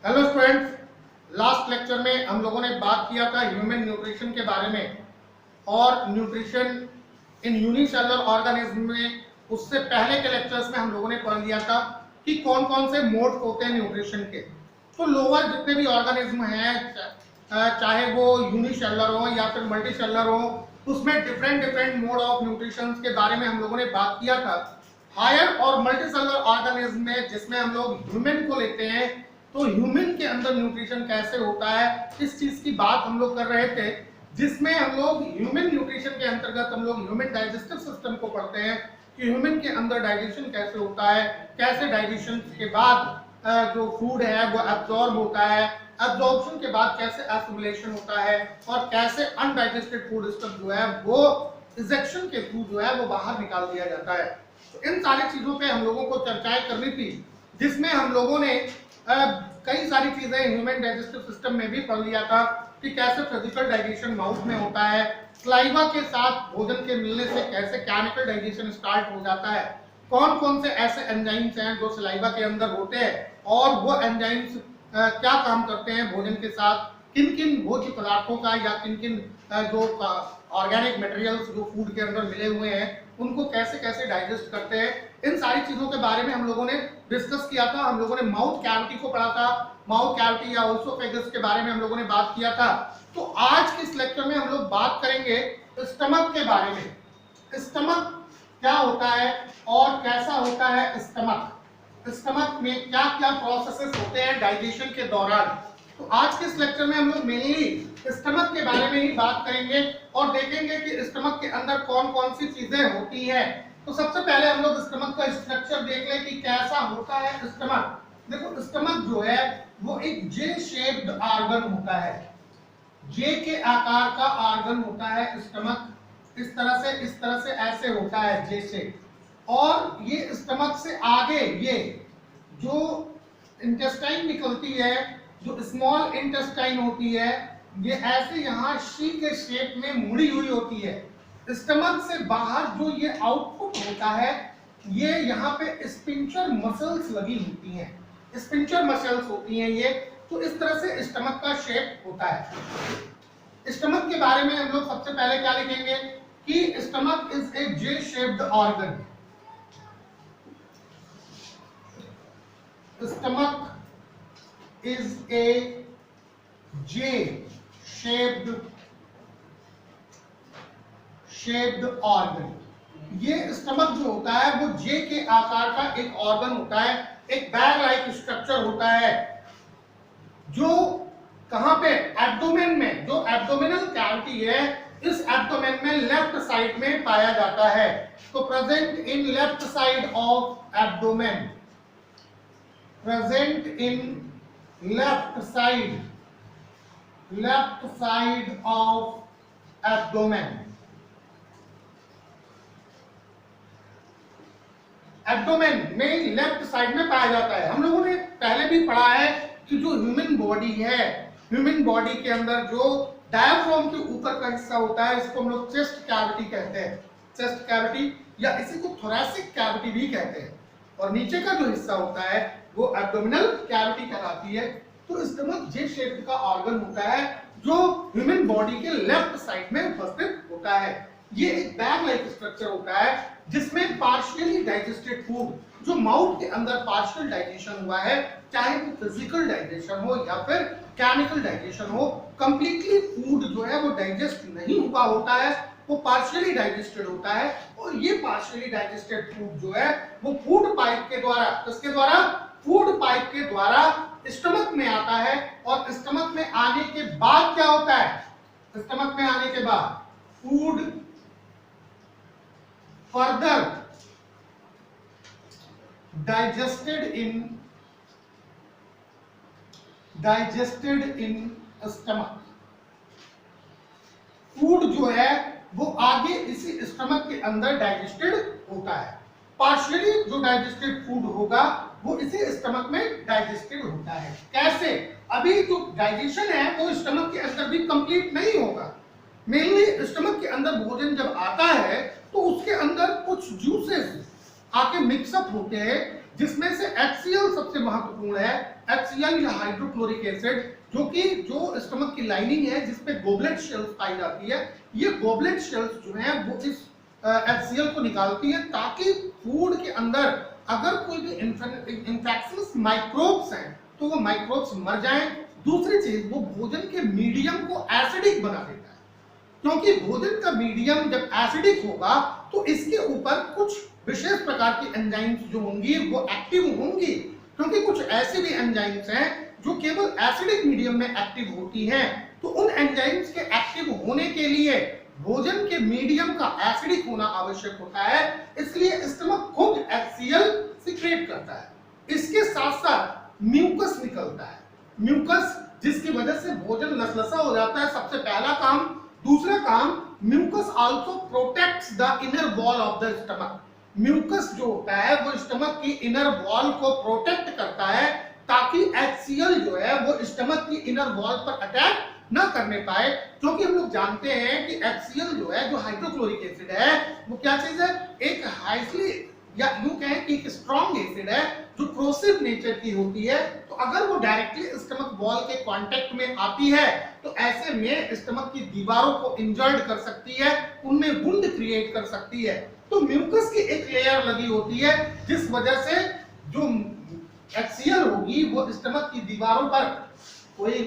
Hello students, last lecture में हम लोगों ने बात किया था ह्यूमन न्यूट्रिशन के बारे में और न्यूट्रिशन इन यूनिसेलुलर ऑर्गेनिज्म में। उससे पहले के लेक्चर्स में हम लोगों ने पढ़ लिया था कि कौन कौन से मोड्स होते हैं न्यूट्रिशन के। तो लोअर जितने भी ऑर्गेनिज्म हैं, चाहे वो यूनिसेलुलर हो या फिर मल्टीसेलुलर हो, उसमें different different mode of nutrition के बारे में हम लोगों ने बात किया था। हायर और मल्टीसेलुलर ऑर्गेनिज्म में, जिसमें हम लोग ह्यूमन को लेते हैं, तो ह्यूमन के अंदर न्यूट्रिशन कैसे होता है, इस चीज की बात हम लोग कर रहे थे। जिसमें हम लोग ह्यूमन न्यूट्रिशन के अंतर्गत हम लोग ह्यूमन डाइजेस्टिव सिस्टम को पढ़ते हैं कि ह्यूमन के अंदर डाइजेशन कैसे होता है, कैसे डाइजेशन के बाद जो फूड है वो एब्जॉर्ब होता है, एब्जॉर्प्शन के बाद कैसे एसिमिलेशन होता है और कैसे अनडाइजेस्टेड फूड स्टफ जो है वो इजेक्शन के थ्रू जो है वो बाहर निकाल दिया जाता है। तो इन सारी चीजों पे हम लोगों को चर्चाएं करनी थी, जिसमें हम लोगों ने कई सारी चीजें ह्यूमन डाइजेस्टिव सिस्टम में भी पढ़ लिया था कि कैसे फिजिकल डाइजेशन माउथ में होता है, सलाइवा के साथ भोजन के मिलने से कैसे केमिकल डाइजेशन स्टार्ट हो जाता है, कौन कौन से ऐसे एंजाइम्स हैं जो सलाइवा के अंदर होते हैं और वो एंजाइम्स क्या काम करते हैं भोजन के साथ, किन किन भोज्य पदार्थों का या किन किन जो ऑर्गेनिक मटेरियल्स जो फूड के अंदर मिले हुए हैं उनको कैसे कैसे डाइजेस्ट करते हैं। इन सारी चीजों के बारे में हम लोगों ने डिस्कस किया था। हम लोगों ने माउथ कैविटी को पढ़ा था, माउथ कैविटी या ओसोफेगस के बारे में हम लोगों ने बात किया था। तो आज के इस लेक्चर में हम लोग बात करेंगे स्टमक के बारे में। स्टमक क्या होता है और कैसा होता है स्टमक, स्टमक में क्या क्या प्रोसेसेस होते हैं डाइजेशन के दौरान। तो आज के इस लेक्चर में हम लोग मेनली स्टमक के बारे में ही बात करेंगे और देखेंगे कि स्टमक के अंदर कौन कौन सी चीजें होती हैं। तो सबसे पहले हम लोग स्टमक का स्ट्रक्चर देख लें कि कैसा होता है स्टमक। देखो, स्टमक जो है वो एक जे शेप्ड ऑर्गन होता है, जे के आकार का ऑर्गन होता है स्टमक। इस तरह से ऐसे होता है जे से, और ये स्टमक से आगे ये जो इंटेस्टाइन निकलती है, जो स्मॉल इंटेस्टाइन होती है, ये ऐसे यहाँ शी के शेप में मुड़ी हुई होती है। स्टमक से बाहर जो ये आउटपुट होता है, ये यहाँ पे स्पिंचर मसल्स लगी होती हैं, स्पिंचर मसल्स होती हैं ये। तो इस तरह से स्टमक का शेप होता है। स्टमक के बारे में हम लोग सबसे पहले क्या लिखेंगे कि stomach is a J shaped organ. Stomach is a J shaped organ। ये स्टमक जो होता है वो जे के आकार का एक ऑर्गन होता है, एक बैग लाइक स्ट्रक्चर होता है, जो कहां पे एब्डोमेन में, जो एब्डोमिनल कैविटी है, इस एब्डोमेन में लेफ्ट साइड में पाया जाता है। तो present in left side of abdomen, present in left side of abdomen। Abdomen में लेफ्ट साइड में पाया जाता है। हम लोगों ने पहले भी पढ़ा है कि जो ह्यूमन बॉडी है, ह्यूमन बॉडी के अंदर जो डायफ्राम के ऊपर का हिस्सा होता है, इसको हम लोग चेस्ट कैविटी कहते हैं, चेस्ट कैविटी, या इसी को थोरैसिक कैविटी भी कहते हैं। और नीचे का जो हिस्सा होता है वो एब्डोमिनल कैविटी कहलाती है। तो स्टमक जे शेप का ऑर्गन होता है जो ह्यूमन बॉडी के लेफ्ट साइड में उपस्थित होता है। ये एक बैग लाइक स्ट्रक्चर होता है जिसमें पार्शियली डाइजेस्टेड फूड, जो माउथ के अंदर पार्शियल डाइजेशन हुआ है, चाहे वो फिजिकल डाइजेशन हो या फिर केमिकल डाइजेशन हो, कंप्लीटली फूड जो है वो डाइजेस्ट नहीं हुआ होता है, वो पार्शियली डाइजेस्टेड होता है। और ये पार्शियली डाइजेस्टेड फूड जो है वो फूड पाइप के द्वारा, किसके द्वारा, फूड पाइप के द्वारा स्टमक में आता है। और स्टमक में आने के बाद क्या होता है, स्टमक में आने के बाद food further digested in stomach. Food जो है वो आगे इसी स्टमक के अंदर डाइजेस्टेड होता है। पार्शियली जो डाइजेस्टेड फूड होगा वो इसी स्टमक में डाइजेस्टेड होता है। कैसे, अभी जो डाइजेशन है वो स्टमक के अंदर भी कंप्लीट नहीं होगा। मेनली स्टमक के अंदर भोजन जब आता है तो उसके अंदर कुछ जूसेस आके मिक्सअप होते हैं जिसमें से HCl सबसे महत्वपूर्ण है। HCl या हाइड्रोक्लोरिक एसिड, जो कि जो स्टमक की लाइनिंग है जिसपे गोबलेट शेल्स पाई जाती है, ये गोबलेट शेल्स जो है वो इस HCl को निकालती है ताकि फूड के अंदर अगर कोई भी इंफेक्शंस माइक्रोब्स हैं तो वो माइक्रोब्स मर जाएं। दूसरी चीज, वो भोजन के मीडियम को एसिडिक बना देता है, क्योंकि भोजन का मीडियम जब एसिडिक होगा तो इसके ऊपर कुछ विशेष प्रकार की एंजाइम्स जो होंगी वो एक्टिव होंगी, क्योंकि कुछ ऐसे भी एंजाइम्स हैं जो केवल एसिडिक मीडियम में एक्टिव होती हैं। तो उन एंजाइम्स के एक्टिव होने के लिए भोजन के मीडियम का एसिडिक होना आवश्यक होता है, इसलिए स्टमक खुद HCl सीक्रेट करता है। इसके साथ साथ म्यूकस निकलता है, म्यूकस जिसकी वजह से भोजन लसलसा हो जाता है, सबसे पहला काम। दूसरा काम, mucus also protects the inner wall of the stomach. Mucus जो होता है वो स्टमक की इनर वॉल को प्रोटेक्ट करता है ताकि HCl जो है वो स्टमक की इनर वॉल पर अटैक ना करने पाए, क्योंकि हम लोग जानते हैं कि HCl जो है, जो हाइड्रोक्लोरिक एसिड है, वो क्या चीज है, एक हाईली या यूं कहें कि एक स्ट्रॉन्ग एसिड है जो क्रोसिव नेचर की होती है। तो अगर वो डायरेक्टली स्टमक वॉल के कांटेक्ट में आती है तो ऐसे में स्टमक की दीवारों को इंजर्ड कर सकती है, उनमें वुंड क्रिएट कर सकती है। तो म्यूकस की एक लेयर लगी होती है जिस वजह से जो HCl होगी वो स्टमक की दीवारों पर कोई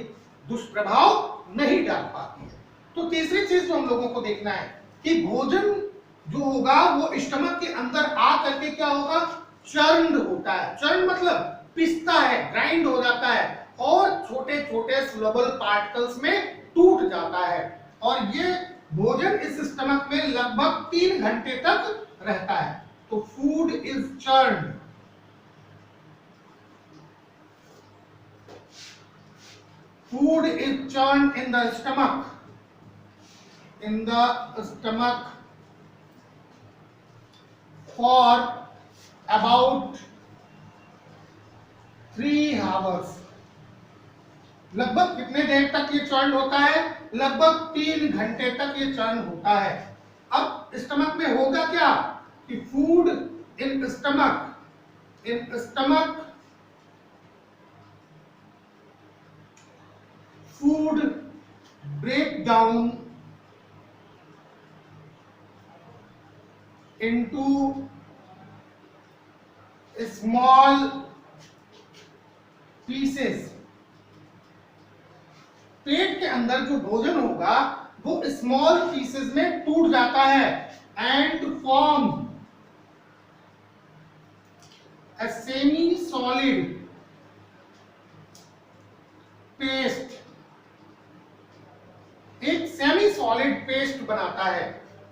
दुष्प्रभाव नहीं डाल पाती है। तो तीसरी चीज जो हम लोगों को देखना है कि भोजन जो होगा वो स्टमक के अंदर आ करके क्या होगा, चर्न्ड होता है। चर्न मतलब पिसता है, ग्राइंड हो जाता है और छोटे छोटे सोलबल पार्टिकल्स में टूट जाता है, और ये भोजन इस स्टमक में लगभग 3 घंटे तक रहता है। तो food is churned. Food is churned in the stomach, for about 3 hours. लगभग कितने देर तक ये चर्न होता है? लगभग 3 घंटे तक ये चर्न होता है। अब स्टमक में होगा क्या कि food in stomach food break down into small pieces। पेट के अंदर जो भोजन होगा वो स्मॉल पीसेस में टूट जाता है and form a semi solid paste, एक सेमी सॉलिड पेस्ट बनाता है।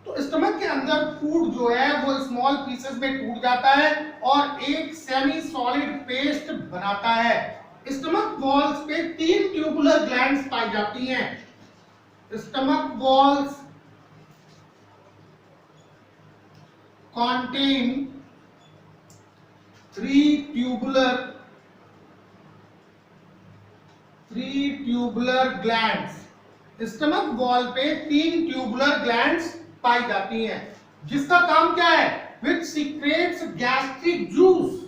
तो स्टमक के अंदर फूड जो है वो स्मॉल पीसेस में टूट जाता है और एक सेमी सॉलिड पेस्ट बनाता है। स्टमक वॉल्स पे 3 ट्यूबुलर ग्लैंड्स पाई जाती हैं। Stomach walls contain 3 tubular glands. Stomach wall पे 3 ट्यूबुलर ग्लैंड्स पाई जाती हैं, जिसका काम क्या है, which secretes gastric juice,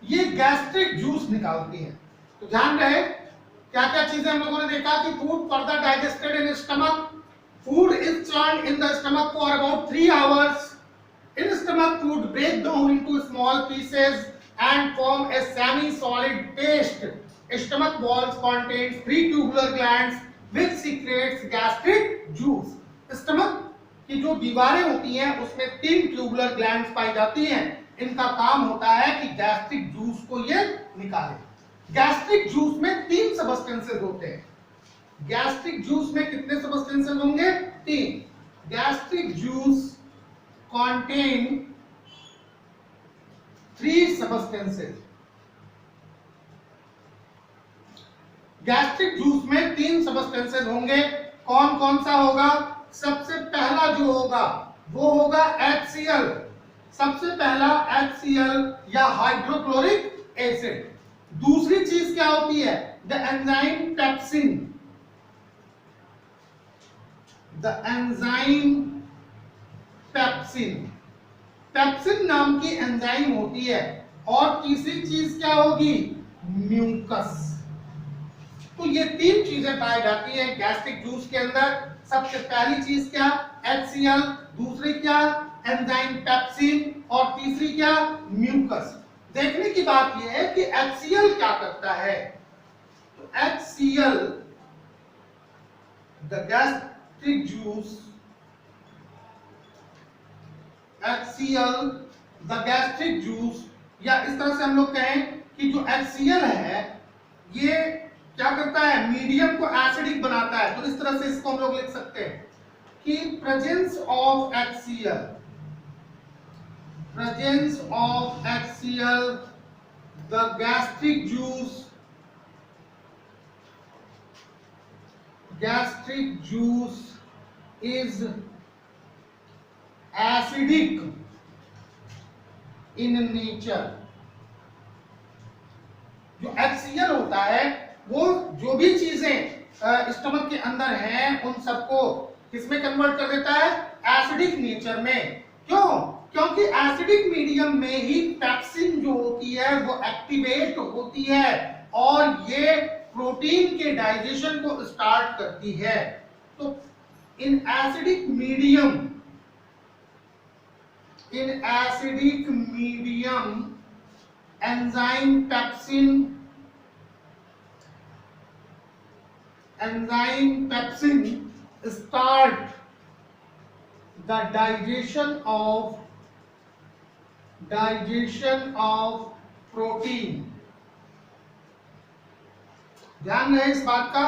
ये गैस्ट्रिक जूस निकालती है। तो ध्यान रहे क्या क्या चीजें हम लोगों ने देखा कि food further digested in stomach, food is churned in the stomach for about 3 hours। In stomach, food break down into small pieces and form a semi-solid paste. Stomach walls contains 3 tubular glands which secretes gastric juice. Stomach की जो दीवारें होती हैं उसमें 3 tubular glands पाई जाती हैं। इनका काम होता है कि गैस्ट्रिक जूस को ये निकाले। गैस्ट्रिक जूस में 3 सबस्टेंसेस होते हैं। गैस्ट्रिक जूस में कितने सबस्टेंसेस होंगे? 3। Gastric juice contain 3 substances। Gastric juice में 3 सबस्टेंसेस होंगे। कौन कौन सा होगा? सबसे पहला जो होगा वो होगा HCl। सबसे पहला HCl या हाइड्रोक्लोरिक एसिड। दूसरी चीज क्या होती है? The enzyme pepsin. The enzyme pepsin. Pepsin नाम की एंजाइम होती है। और तीसरी चीज क्या होगी? म्यूकस। तो ये तीन चीजें पाई जाती है गैस्ट्रिक जूस के अंदर। सबसे पहली चीज क्या? HCl, दूसरी क्या? एंजाइम पेप्सिन, और तीसरी क्या? म्यूकस। देखने की बात यह है कि HCl क्या करता है। तो HCl, the gastric juice, HCl, the gastric juice, या इस तरह से हम लोग कहें कि जो HCl है ये क्या करता है? मीडियम को एसिडिक बनाता है। तो इस तरह से इसको हम लोग लिख सकते हैं कि presence of HCl, presence of HCl, the gastric juice is acidic in nature। जो HCl होता है वो जो भी चीजें स्टमक के अंदर हैं उन सबको किसमें कन्वर्ट कर देता है? एसिडिक नेचर में। क्यों? क्योंकि एसिडिक मीडियम में ही पेप्सिन जो होती है वो एक्टिवेट होती है और ये प्रोटीन के डाइजेशन को स्टार्ट करती है। तो in acidic medium enzyme pepsin start the digestion of protein। ध्यान रहे इस बात का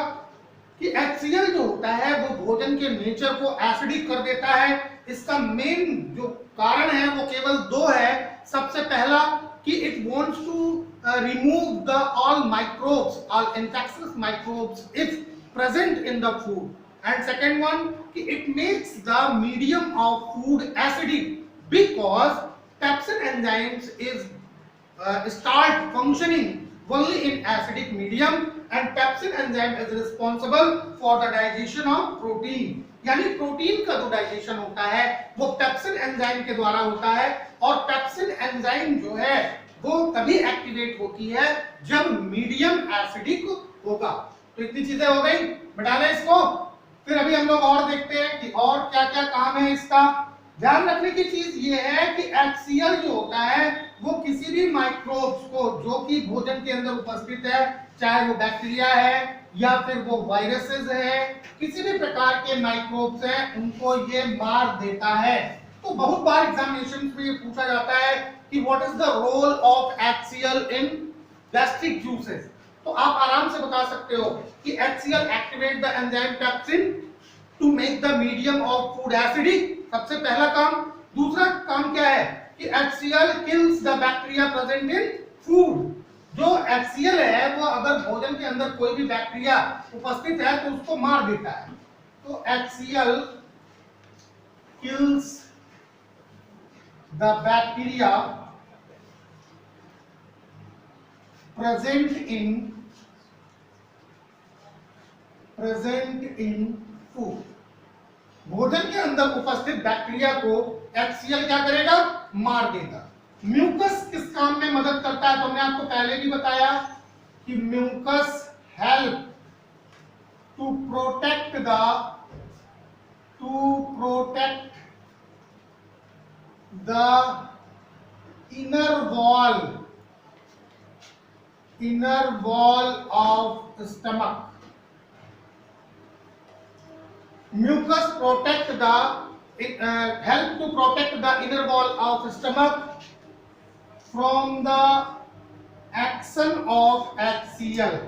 कि HCl जो होता है वो भोजन के नेचर को एसिडिक कर देता है। इसका मेन जो कारण है वो केवल दो है। सबसे पहला कि it wants to remove the all microbes, all infectious microbes if present in the food, and second one कि it makes the medium of food acidic because pepsin enzymes is start functioning only in acidic medium and pepsin enzyme is responsible for the digestion of protein। यानी protein का जो digestion होता है वो pepsin enzyme के द्वारा होता है। और पेप्सिन एंजाइम जो है वो तभी एक्टिवेट होती है जब मीडियम एसिडिक होगा। तो इतनी चीजें हो गई, मिटा लें इसको। फिर अभी हम लोग और देखते हैं कि और क्या क्या काम है इसका। ध्यान रखने की चीज ये है कि HCl जो होता है वो किसी भी माइक्रोब्स को जो कि भोजन के अंदर उपस्थित है, चाहे वो बैक्टीरिया है या फिर वो वायरसेस है, किसी भी प्रकार के माइक्रोब्स हैं उनको ये मार देता है। तो बहुत बार एग्जामिनेशन में ये पूछा जाता है कि what is the role of HCl in gastric juices. तो आप आराम से बता सकते हो कि HCl activate the enzyme pepsin to make the medium of food acidic, सबसे पहला काम। दूसरा काम क्या है कि HCl kills the bacteria present in food. जो HCl है वो अगर भोजन के अंदर कोई भी बैक्टीरिया उपस्थित है तो उसको मार देता है। तो HCl kills the bacteria present in food। भोजन के अंदर उपस्थित बैक्टीरिया को HCl क्या करेगा? मार देगा। म्यूकस किस काम में मदद करता है? तो हमने आपको पहले भी बताया कि mucus help to protect the inner wall of stomach। Mucus help to protect the inner wall of stomach from the action of HCl।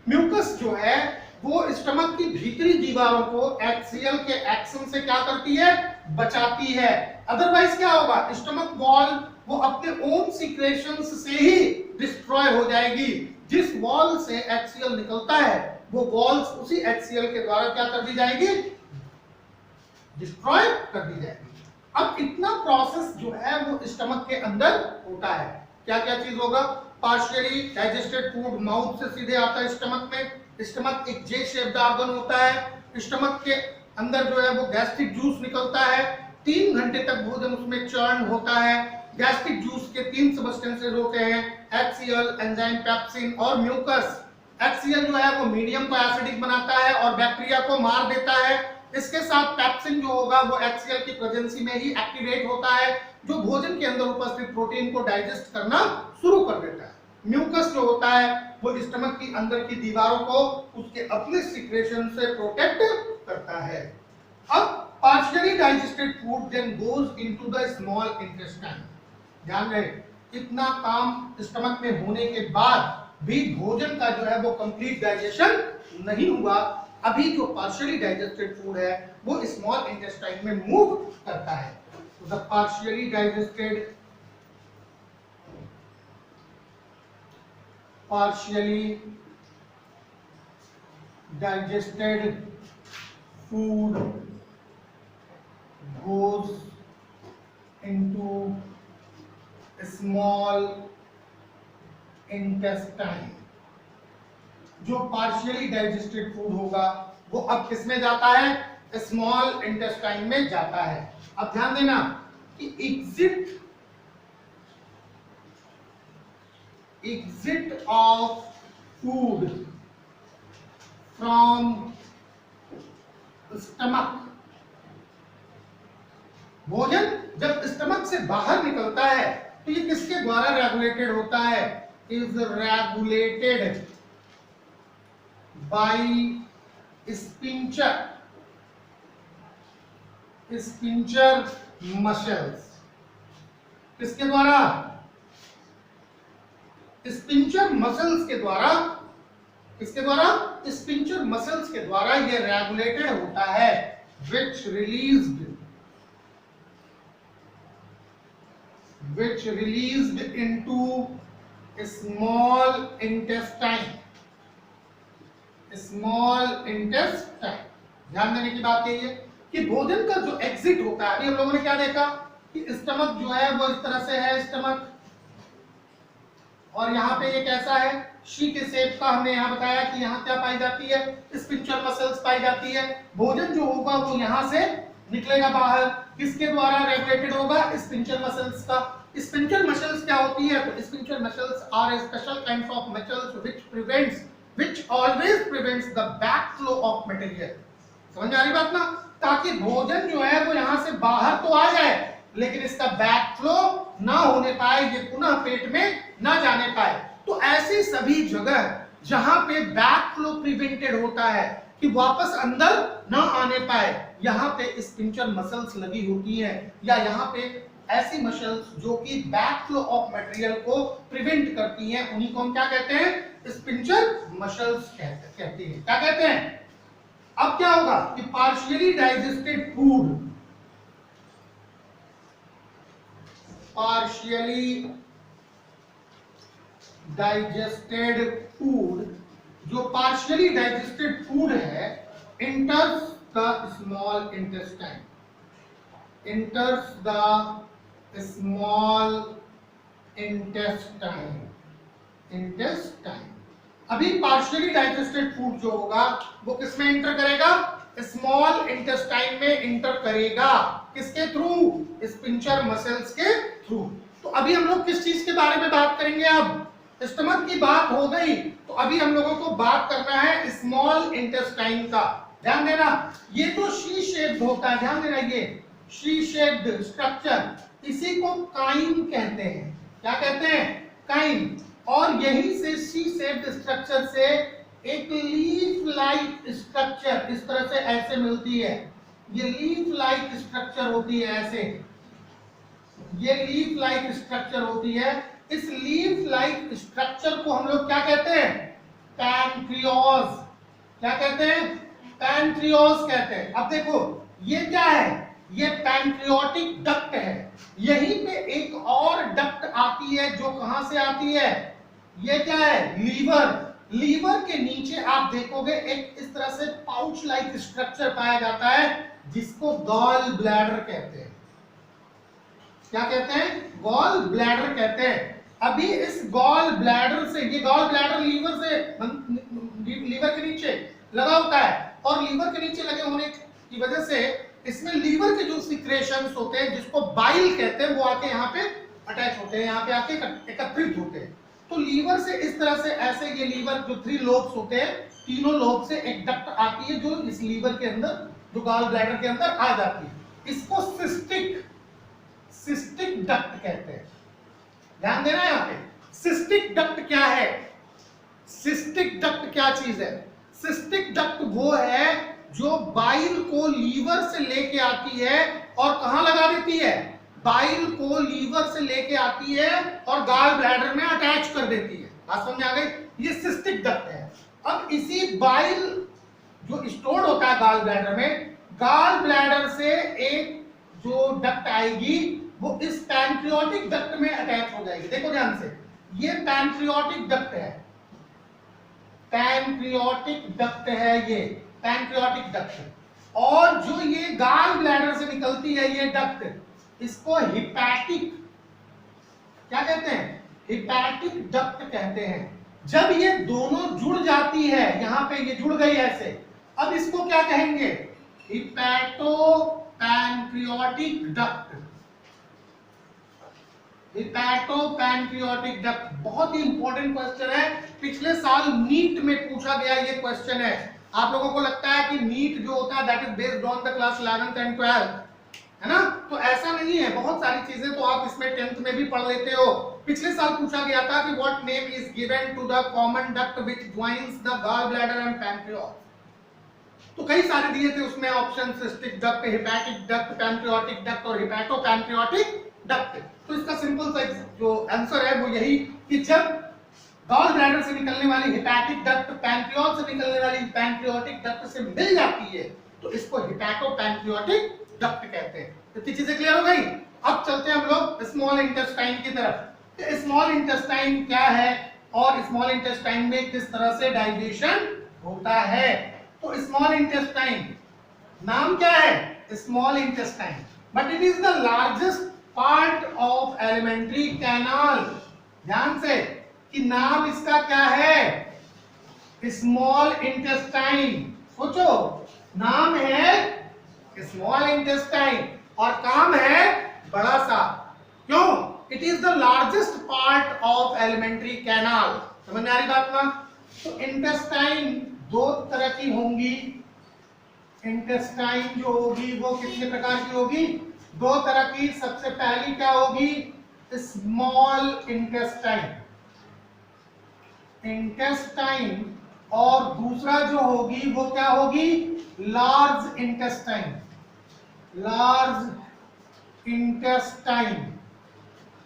Mucus जो है वो स्टमक की भीतरी दीवारों को HCl के एक्शन से क्या करती है? बचाती है। अदरवाइज क्या होगा? स्टमक वॉल वो अपने ओन सीक्रेशंस से ही डिस्ट्रॉय हो जाएगी। जिस वॉल से HCl निकलता है वो वॉल्स उसी HCl के द्वारा क्या कर दी जाएगी? डिस्ट्रॉय कर दी जाएगी। अब इतना प्रोसेस जो है वो स्टमक के अंदर होता है। क्या क्या चीज होगा? पार्शियली डाइजेस्टेड फूड माउथ से सीधे आता है स्टमक में। स्टमक एक जे शेप्ड ऑर्गन होता है। स्टमक के अंदर जो है वो गैस्ट्रिक जूस निकलता है। 3 घंटे तक भोजन उसमें चर्न होता है। गैस्ट्रिक जूस के 3 सबस्टेंसेस होते हैं, HCl, एंजाइम, पेप्सिन और म्यूकस। HCl जो है वो मीडियम को एसिडिक बनाता है और बैक्टीरिया को मार देता है। इसके साथ पेप्सिन जो होगा वो HCl की प्रेजेंसी में ही एक्टिवेट होता है, जो भोजन के अंदर उपस्थित प्रोटीन को डाइजेस्ट करना शुरू कर देता है। म्यूकस जो होता है वो स्टमक की अंदर की दीवारों को उसके अपने सिक्रेशन से प्रोटेक्ट करता है। अब partially digested food then goes into the small intestine. ध्यान रहे, इतना काम स्टमक में होने के बाद भी भोजन का जो है वो कंप्लीट डाइजेशन नहीं हुआ। अभी जो पार्शियली डाइजेस्टेड फूड है वो स्मॉल इंटेस्टाइन में मूव करता है। तो the partially digested food goes into small intestine। जो पार्शियली डाइजेस्टेड फूड होगा वो अब किस में जाता है? स्मॉल इंटेस्टाइन में जाता है। अब ध्यान देना कि exit of food from stomach, भोजन जब स्टमक से बाहर निकलता है तो ये किसके द्वारा रेगुलेटेड होता है? Is regulated by sphincter muscles. किसके द्वारा? स्पिंचर मसल्स के द्वारा। किसके द्वारा? स्पिंचर मसल्स के द्वारा ये रेगुलेटेड होता है। which released into small intestine। ध्यान देने की बात यही है कि भोजन का जो एग्जिट होता है, अभी हम लोगों ने क्या देखा कि स्टमक जो है वो इस तरह से है स्टमक, और यहाँ पे ये कैसा है? शी के शेप का। हमने यहाँ बताया कि यहाँ क्या पाई जाती है? स्पिंचर मसल्स पाई जाती है। भोजन जो होगा वो यहाँ से निकलेगा बाहर। किसके द्वारा रेगुलेटेड होगा? स्पिंचर मसल्स का। स्पिंचर मसल्स क्या होती है? तो sphincter muscles are a special kind of muscles which always prevents the backflow of material। समझ आ रही बात ना? ताकि भोजन जो है वो यहाँ से बाहर तो आ जाए लेकिन इसका बैकफ्लो ना होने पाए, ये पुनः पेट में ना जाने पाए। तो ऐसी सभी जगह जहां पे बैकफ्लो प्रिवेंटेड होता है कि वापस अंदर ना आने पाए, यहाँ पे स्पिंचर मसल्स लगी होती हैं, या यहाँ पे ऐसी मसल्स जो कि बैकफ्लो ऑफ मटेरियल को प्रिवेंट करती हैं, उन्हीं को हम क्या कहते हैं? स्पिंचर मसल्स कहते हैं। क्या कहते हैं? अब क्या होगा कि पार्शियली डाइजेस्टेड फूड, जो पार्शियली डाइजेस्टेड फूड है, enters the small intestine। अभी पार्शियली डाइजेस्टेड फूड जो होगा वो किस में इंटर करेगा? स्मॉल इंटेस्टाइन में इंटर करेगा। किसके थ्रू? स्पिंचर मसल्स के थ्रू। तो अभी हम लोग किस चीज के बारे में बात करेंगे? अब स्टमक की बात हो गई, तो अभी हम लोगों को बात करना है स्मॉल इंटेस्टाइन का। ध्यान देना, ये तो शी शेप्ड होता है। ध्यान देना, ये शी शेप्ड स्ट्रक्चर, इसी को काइम कहते हैं। क्या कहते हैं? काइम। और यहीं से सी शेप्ड स्ट्रक्चर से एक लीफ लाइक स्ट्रक्चर इस तरह से ऐसे मिलती है। ये लीफ लाइक स्ट्रक्चर होती है, ऐसे ये लीफ लाइक स्ट्रक्चर होती है। इस लीफ लाइक स्ट्रक्चर को हम लोग क्या कहते हैं? पैनक्रियोज। क्या कहते हैं? पैनक्रियोज कहते हैं। अब देखो ये क्या है? ये पैनक्रियोटिक डक्ट है। यहीं पे एक और डक्ट आती है, जो कहां से आती है? ये क्या है? लीवर। लीवर के नीचे आप देखोगे एक इस तरह से पाउच लाइक स्ट्रक्चर पाया जाता है, जिसको गॉल ब्लैडर कहते हैं। क्या कहते हैं? गॉल ब्लैडर कहते हैं। अभी इस गॉल ब्लैडर से, ये गॉल ब्लैडर लीवर से, लीवर के नीचे लगा होता है, और लीवर के नीचे लगे होने की वजह से इसमें लीवर के जो सिक्रेशंस होते हैं जिसको बाइल कहते हैं, वो आके यहाँ पे अटैच होते हैं, यहाँ पे आके एकत्रित होते हैं। तो लीवर से इस तरह से ऐसे, ये लीवर जो 3 लोब्स होते हैं, तीनों लोब से एक डक्ट आती है जो इस लीवर के अंदर, जो गॉल ब्लैडर के अंदर आ जाती है। इसको सिस्टिक डक्ट कहते हैं। ध्यान देना यहाँ पे, सिस्टिक डक्ट क्या है? सिस्टिक डक्ट क्या चीज है? सिस्टिक डक्ट वो है जो बाइल को लीवर से लेके आती है और कहां लगा देती है? बाइल को लीवर से लेके आती है और गॉल ब्लैडर में अटैच कर देती है। बात समझ आ गई? ये सिस्टिक डक्ट है। अब इसी बाइल जो स्टोर होता है गॉल ब्लैडर में, गॉल ब्लैडर से एक जो डक्ट आएगी वो इस पैंक्रियाटिक डक्ट में अटैच हो जाएगी। देखो ध्यान से, ये पैंक्रियाटिक डक्ट है, पैंक्रियाटिक डक्ट है, ये पैंक्रियाटिक डक्ट। और जो ये गॉल ब्लैडर से निकलती है ये डक्ट, इसको हिपैटिक क्या कहते हैं? हिपैटिक डक्ट कहते हैं। जब ये दोनों जुड़ जाती है, यहां पे ये जुड़ गई ऐसे, अब इसको क्या कहेंगे? Hepatopancreatic duct. Hepatopancreatic duct बहुत ही इंपॉर्टेंट क्वेश्चन है, पिछले साल नीट में पूछा गया ये क्वेश्चन है। आप लोगों को लगता है कि नीट जो होता है that is based on the class 11th and 12th, है ना? तो ऐसा नहीं है, बहुत सारी चीजें तो आप इसमें 10th में भी पढ़ लेते हो। पिछले साल पूछा गया था कि what name is given to the common duct which joins the gall bladder and pancreas. तो कई सारे दिए थे उसमें option, cystic duct, hepatic duct, pancreatic duct और हिपैटोपैंक्रियाटिक डक्ट। तो इसका सिंपल सा जो आंसर है वो यही कि जब गॉल ब्लैडर से निकलने वाली हिपैटिक डक्ट पैंक्रियास से निकलने वाली पैंक्रियाटिक डक्ट से मिल जाती है तो इसको हिपैटोपैंक्रियाटिक डक्ट कहते हैं। इतनी चीजें क्लियर हो गई? अब चलते हैं हम लोग स्मॉल इंटेस्टाइन की तरफ। स्मॉल इंटेस्टाइन क्या है और स्मॉल इंटेस्टाइन में किस तरह से डाइजेशन होता है? तो स्मॉल इंटेस्टाइन नाम क्या है? Small intestine, but it is the largest part of alimentary canal. ध्यान से कि नाम इसका क्या है? Small intestine. सोचो, नाम है स्मॉल इंटेस्टाइन और काम है बड़ा सा। क्यों? It is the largest part of alimentary canal. समझ में आ रही बात ना? तो इंटेस्टाइन दो तरह की होंगी। इंटेस्टाइन जो होगी वो कितने प्रकार की होगी? दो तरह की। सबसे पहली क्या होगी? स्मॉल इंटेस्टाइन, इंटेस्टाइन, और दूसरा जो होगी वो क्या होगी? Large intestine, large intestine.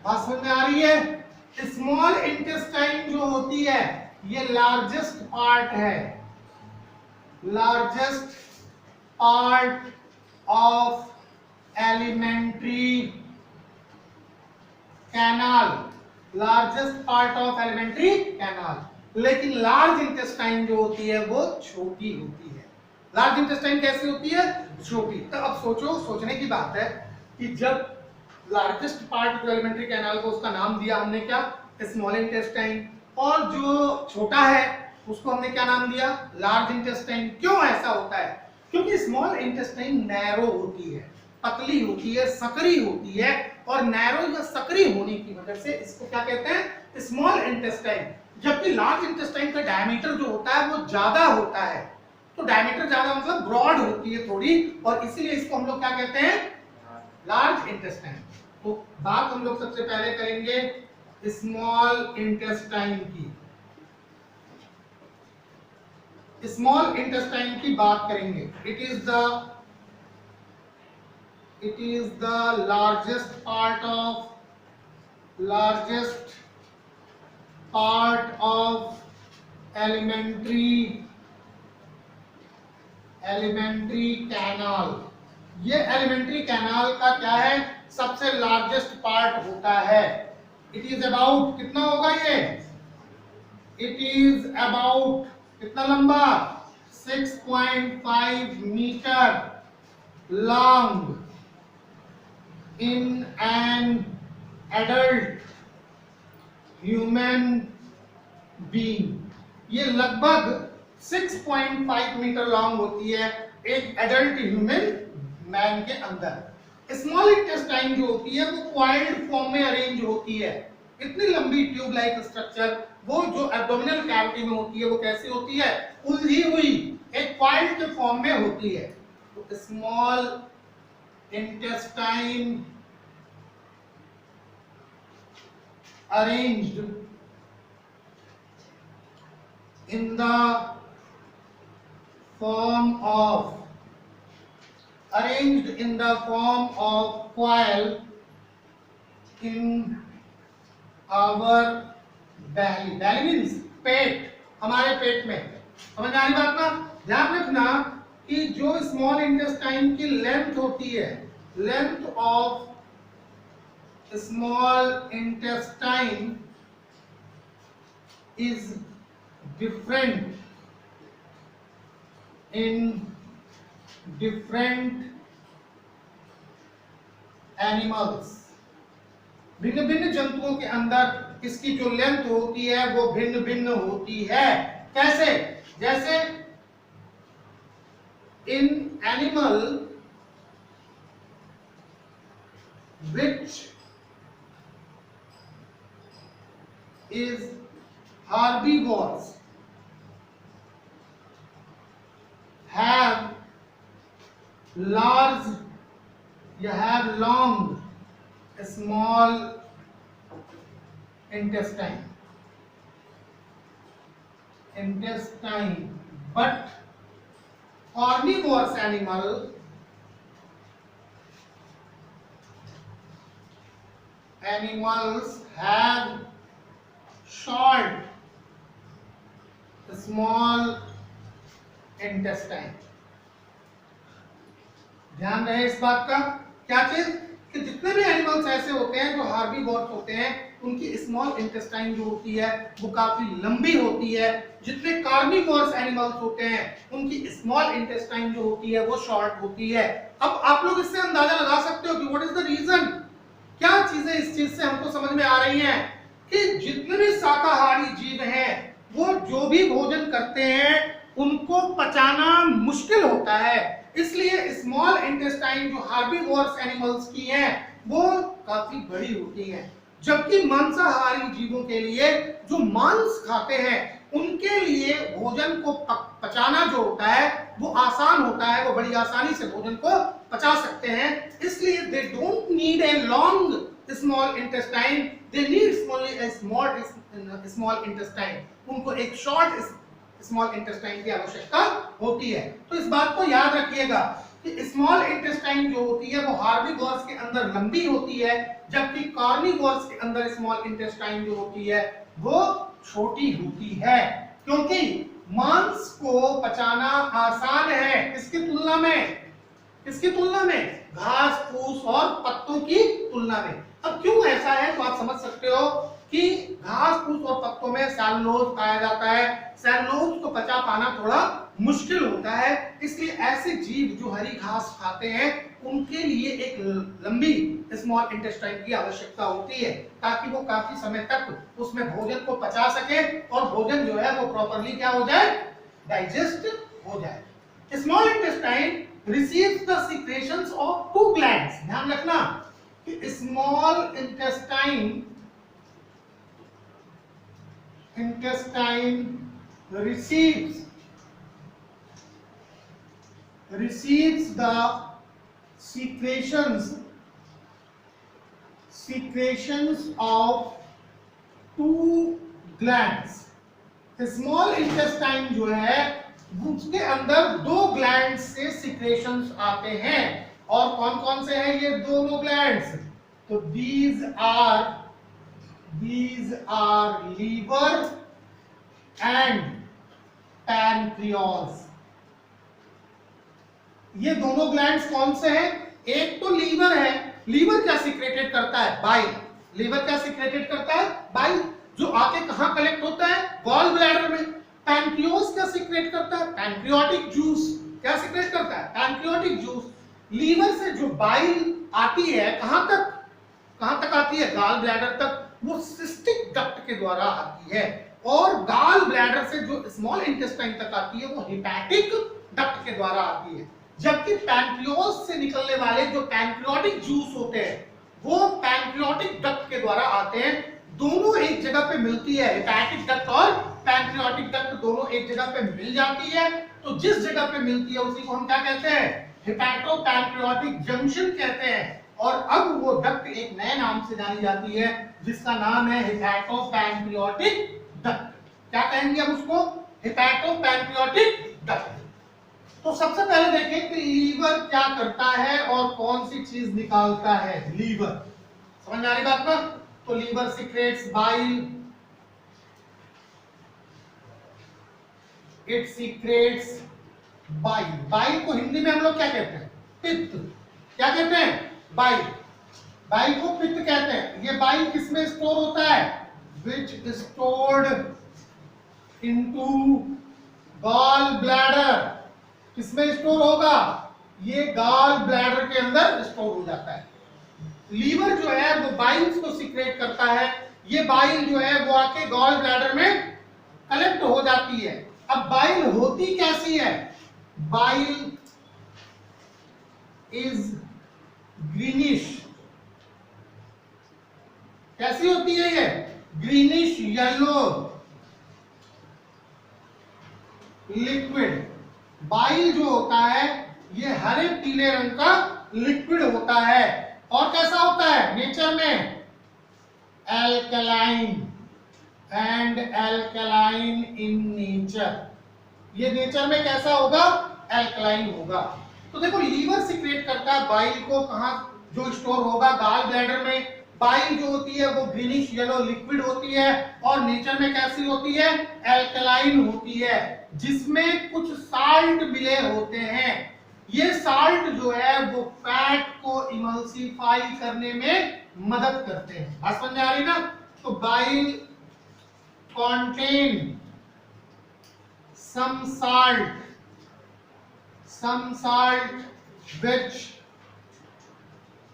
बात समझ में आ रही है? स्मॉल इंटेस्टाइन जो होती है ये लार्जेस्ट पार्ट है, largest part of alimentary canal, largest part of alimentary canal. लेकिन लार्ज इंटेस्टाइन जो होती है वो छोटी होती है। लार्ज इंटेस्टाइन कैसी होती है? छोटी। तो अब सोचो, सोचने की बात है कि जब लार्जेस्ट पार्ट जो एलिमेंट्री कैनाल को उसका नाम दिया हमने क्या? स्मॉल इंटेस्टाइन, और जो छोटा है उसको हमने क्या नाम दिया? Large intestine. क्यों ऐसा होता है? क्योंकि स्मॉल इंटेस्टाइन नैरो होती है, पतली होती है, सकरी होती है, और नैरो या सकरी होने की वजह से इसको क्या कहते हैं? Small intestine. जबकि लार्ज इंटेस्टाइन का डायमीटर जो होता है वो ज्यादा होता है। तो डायमीटर ज्यादा मतलब ब्रॉड होती है थोड़ी, और इसीलिए इसको हम लोग क्या कहते हैं? Large intestine. तो बात हम लोग सबसे पहले करेंगे स्मॉल इंटेस्टाइन की। स्मॉल इंटेस्टाइन की बात करेंगे। It is the largest part of alimentary canal. ये एलिमेंट्री कैनाल का क्या है? सबसे लार्जेस्ट पार्ट होता है। इट इज अबाउट, कितना होगा ये? इट इज अबाउट कितना लंबा? 6.5 metre long in an adult, human being ये लगभग 6.5 मीटर लॉन्ग होती है एक एडल्ट ह्यूमन मैन के अंदर। स्मॉल इंटेस्टाइन जो होती है वो क्वाइल्ड फॉर्म में अरेंज होती है। इतनी लंबी ट्यूब लाइक स्ट्रक्चर वो जो एब्डोमिनल कैविटी में होती है वो कैसी होती है, उलझी हुई एक क्वाइल्ड के फॉर्म में होती है। तो small intestine arranged in the form of coil in our belly। belly means पेट, हमारे पेट में। समझ आ रही बात ना? ध्यान रखना कि जो स्मॉल इंटेस्टाइन की लेंथ होती है, length of small intestine is different in different animals। भिन्न भिन्न जंतुओं के अंदर इसकी जो लेंथ होती है वो भिन्न भिन्न होती है। कैसे? जैसे in animal which is herbivores have long small intestine but carnivorous animals have short small intestine। ध्यान रहे इस बात का। क्या चीज कि जितने भी एनिमल्स ऐसे होते हैं जो हार्बीवोर्स होते हैं उनकी स्मॉल इंटेस्टाइन जो होती है वो काफी लंबी होती है। जितने कार्निवोरस एनिमल्स होते हैं उनकी स्मॉल इंटेस्टाइन जो होती है वो शॉर्ट होती है। अब आप लोग इससे अंदाजा लगा सकते हो कि व्हाट इज द रीजन, क्या चीजें इस चीज से हमको समझ में आ रही हैं कि जितने भी शाकाहारी जीव हैं वो जो भी भोजन करते हैं उनको पचाना मुश्किल होता है। इसलिए स्मॉल इंटेस्टाइन जो हार्बीवोरस एनिमल्स की हैं वो काफी बड़ी होती हैं, जबकि मांसाहारी जीवों के लिए जो मांस खाते हैं उनके लिए भोजन को पचाना जो होता है वो आसान होता है, वो बड़ी आसानी से भोजन को पचा सकते हैं। इसलिए they don't need a long small intestine, they need only A small intestine. उनको एक शॉर्ट स्मॉल इंटेस्टाइन की आवश्यकता होती है। तो इस बात को याद रखिएगा कि स्मॉल इंटेस्टाइन जो होती है वो हार्बीवोरस के अंदर लंबी होती है, जबकि कार्निवोरस के अंदर स्मॉल इंटेस्टाइन जो होती है वो छोटी होती है, क्योंकि मांस को पचाना आसान है किसकी तुलना में, किसकी तुलना में, घास फूस और पत्तों की तुलना में। अब क्यों ऐसा है तो आप समझ सकते हो कि घास फूस और पत्तों में सेलुलोज पाया जाता है, सेलुलोज को पचा पाना थोड़ा मुश्किल होता है। इसलिए ऐसे जीव जो हरी घास खाते हैं उनके लिए एक लंबी स्मॉल इंटेस्टाइन की आवश्यकता होती है ताकि वो काफी समय तक उसमें भोजन को पचा सके और भोजन जो है वो प्रॉपर्ली क्या हो जाए, डाइजेस्ट हो जाए। Small intestine receives the secretions of two glands। ध्यान रखना कि small intestine receives the secretions of two glands। Small intestine जो है उसके अंदर दो ग्लैंड से सिक्रेशंस आते हैं, और कौन कौन से हैं ये दोनों ग्लैंड्स, तो these are liver and pancreas। ये दोनों ग्लैंड्स कौन से हैं, एक तो लीवर है, लीवर क्या सिक्रेटेड करता है, बाइल। लीवर क्या सिक्रेटेड करता है, बाइल, जो आके कहां कलेक्ट होता है, गॉल ब्लैडर में। पैंक्रियास क्या सिक्रेट करता है, पैंक्रियाटिक जूस। क्या सिक्रेट करता है, पैंक्रियाटिक जूस। लीवर से जो बाइल आती है कहां तक आती है, गॉल ब्लैडर तक। वो सिस्टिक डक्ट के द्वारा आती है, और गाल ब्लैडर से जो स्मॉल इंटेस्टाइन तक आती है वो हेपेटिक डक्ट के द्वारा आती है। जबकि पैंक्रियोस से निकलने वाले जो पैंक्रियाटिक जूस होते हैं वो पैंक्रियाटिक डक्ट के द्वारा आते हैं। दोनों एक जगह पे मिलती है, हेपेटिक डक्ट और पैंक्रियाटिक डक्ट दोनों एक जगह पे मिल जाती है। तो जिस जगह पे मिलती है उसी को हम क्या कहते हैं, हेपेटो पैंक्रियाटिक जंक्शन कहते हैं। और अब वो डक्ट एक नए नाम से जानी जाती है जिसका नाम है हेपेटो पैंक्रियाटिक डक्ट। क्या कहेंगे हम उसको, हेपेटो पैंक्रियाटिक डक्ट। तो सबसे पहले देखें कि लीवर क्या करता है और कौन सी चीज निकालता है। लीवर, समझ आ रही बात ना? तो liver secretes bile, it secretes bile. Bile को हिंदी में हम लोग क्या कहते हैं, पित्त। क्या कहते हैं, बाइल। बाइल को पित्त कहते हैं। ये बाइल किसमें स्टोर होता है, विच स्टोर्ड इनटू गॉल ब्लैडर। किसमें स्टोर होगा, ये गॉल ब्लैडर के अंदर स्टोर हो जाता है। लीवर जो है वो बाइल्स को सीक्रेट करता है। ये बाइल जो है वो आके गॉल ब्लैडर में कलेक्ट हो जाती है। अब बाइल होती कैसी है, बाइल इज ग्रीनिश। कैसी होती है ये, ग्रीनिश येलो लिक्विड। बाइल जो होता है ये हरे पीले रंग का लिक्विड होता है। और कैसा होता है नेचर में, alkaline and alkaline in nature. ये नेचर में कैसा होगा, एल्कलाइन होगा। तो देखो लीवर सीक्रेट करता है बाइल को, कहां जो स्टोर होगा, गॉल ब्लैडर में। बाइल जो होती है वो ग्रीनिश येलो लिक्विड होती है और नेचर में कैसी होती है, एल्कलाइन होती है, जिसमें कुछ साल्ट मिले होते हैं। ये साल्ट जो है वो फैट को इमल्सिफाई करने में मदद करते हैं। बात समझ आ रही ना? तो bile contain some salt which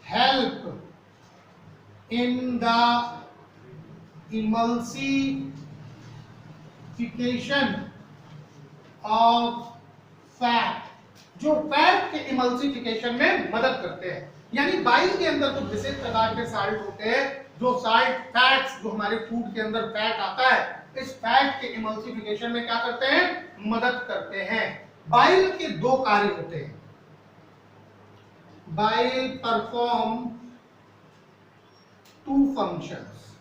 help in the emulsification of fat, जो फैट के इमल्सिफिकेशन में मदद करते हैं। यानी बाइल के अंदर कुछ विशेष प्रकार के साल्ट होते हैं जो साल्ट फैट्स, जो हमारे फूड के अंदर फैट आता है, इस फैट के इमल्सिफिकेशन में क्या करते हैं, मदद करते हैं। बाइल के दो कार्य होते हैं। बाइल परफॉर्म टू फंक्शंस,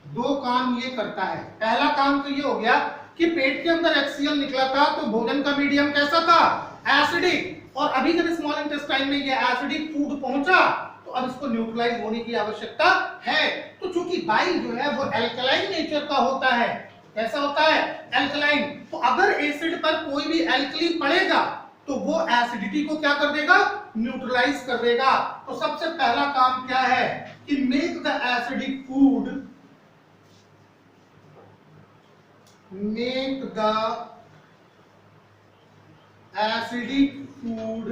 दो काम ये करता है। पहला काम तो ये हो गया कि पेट के अंदर HCl निकला था तो भोजन का मीडियम कैसा था, एसिडिक। और अभी जब स्मॉल इंटेस्टाइन में ये एसिडिक फूड पहुंचा तो अब इसको न्यूट्रलाइज होने की आवश्यकता है। तो चूंकि बाइल जो है वो एल्कलाइन नेचर का होता है, कैसा होता है, एल्कलाइन। तो अगर एसिड पर कोई भी एल्कली पड़ेगा तो वो एसिडिटी को क्या कर देगा, न्यूट्रलाइज कर देगा। तो सबसे पहला काम क्या है कि make the acidic food, make the acidic food